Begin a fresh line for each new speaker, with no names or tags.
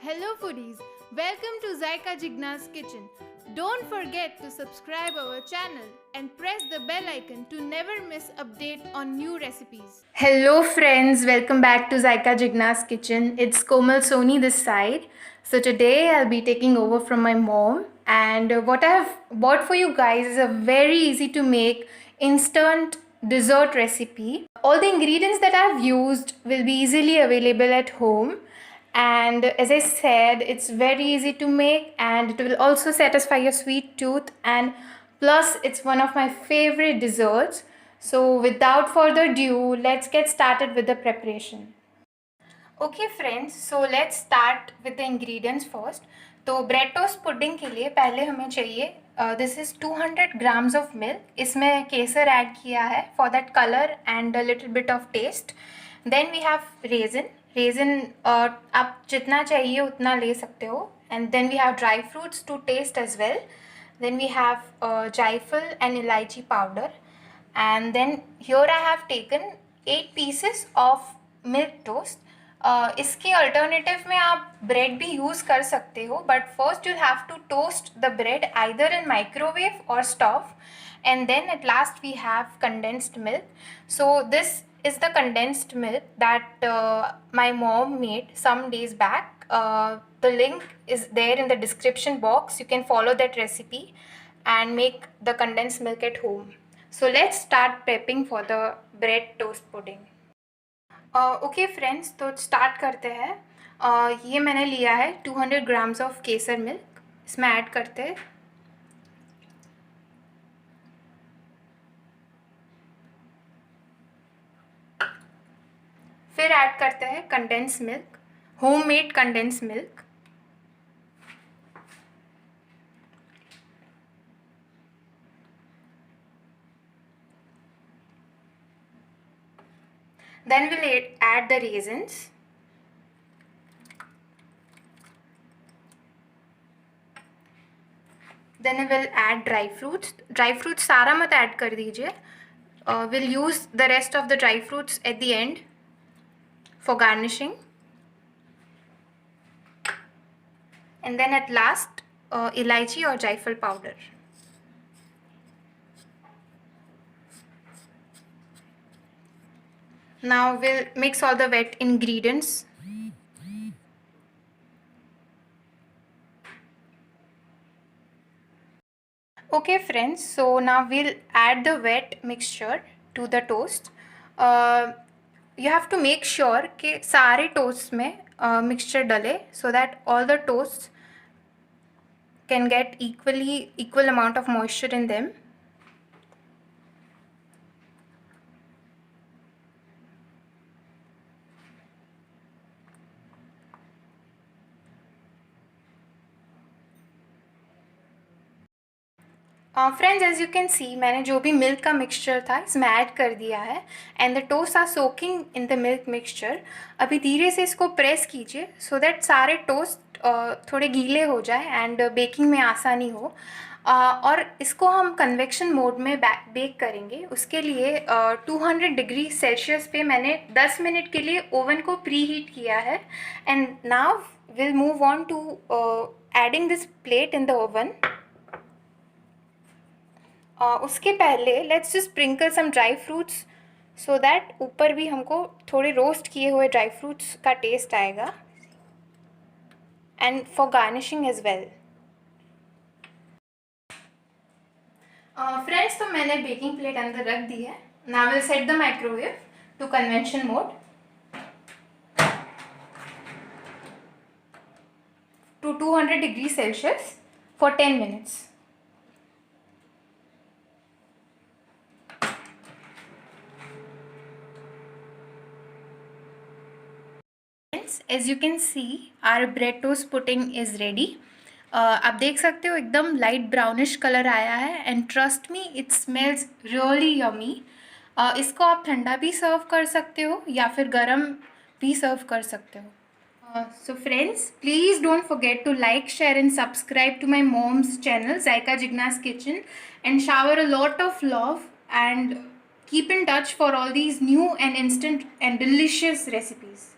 Hello foodies, welcome to Zaika Jigna's Kitchen. Don't forget to subscribe our channel and press the bell icon to never miss update on new recipes. Hello friends, welcome back to Zaika Jigna's Kitchen. It's Komal Soni this side. So today I'll be taking over from my mom, and what I have bought for you guys is a very easy to make instant dessert recipe. All the ingredients that I've used will be easily available at home. And as I said, it's very easy to make and it will also satisfy your sweet tooth, and plus it's one of my favorite desserts. So without further ado, let's get started with the preparation. Okay friends, so let's start with the ingredients first. तो bread toast pudding के लिए पहले हमें चाहिए this is 200 grams of milk. इसमें केसर add किया है for that colour and a little bit of taste. Then we have raisin आप जितना चाहिए उतना ले सकते हो. And then we have dry fruits to taste as well. Then we have जायफल एंड इलायची powder. And then here I have taken 8 pieces of milk toast. इसके अल्टरनेटिव में आप ब्रेड भी यूज़ कर सकते हो, but first you have to toast the bread either in microwave और stove. And then at last we have condensed milk. So this is the condensed milk that my mom made some days back. The link is there in the description box. You can follow that recipe and make the condensed milk at home. So let's start prepping for the bread toast pudding. Okay friends, तो start करते हैं. ये मैंने लिया है 200 grams of Kesar milk. इसमें add करते हैं. फिर ऐड करते हैं condense milk, homemade condense milk. Then we'll add the raisins. Then we'll add dry fruits. Dry fruits सारा मत ऐड कर दीजिए. We'll use the rest of the dry fruits at the end for garnishing. And then at last elaichi or jaifal powder. Now we'll mix all the wet ingredients. Okay friends, so now we'll add the wet mixture to the toast. You have to make sure कि सारे toast में mixture डले, so that all the toasts can get equal amount of moisture in them. Friends as you can see, मैंने जो भी milk का mixture था इसमें ऐड कर दिया है. And the toast are soaking in the milk mixture. अभी धीरे से इसको प्रेस कीजिए सो दैट सारे टोस्ट थोड़े गीले हो जाए एंड बेकिंग में आसानी हो. और इसको हम कन्वेक्शन मोड में बेक करेंगे. उसके लिए 200 डिग्री सेल्सियस पे मैंने 10 मिनट के लिए ओवन को प्री हीट किया है. And now will move on to adding this plate in the oven. उसके पहले let's just sprinkle some dry fruits so that ऊपर भी हमको थोड़े रोस्ट किए हुए ड्राई फ्रूट्स का टेस्ट आएगा. And for garnishing as well. Friends, तो मैंने बेकिंग प्लेट अंदर रख दी है. Now will set the microwave to convention mode to 200 degree Celsius for 10 minutes. As you can see, our bread toast pudding is ready. आप देख सकते हो एकदम लाइट ब्राउनिश कलर आया है. And trust me, it smells really yummy. इसको आप ठंडा भी सर्व कर सकते हो या फिर गरम भी सर्व कर सकते हो. So friends, please don't forget to like, share and subscribe to my mom's channel Zaika Jigna's Kitchen and shower a lot of love and keep in touch for all these new and instant and delicious recipes.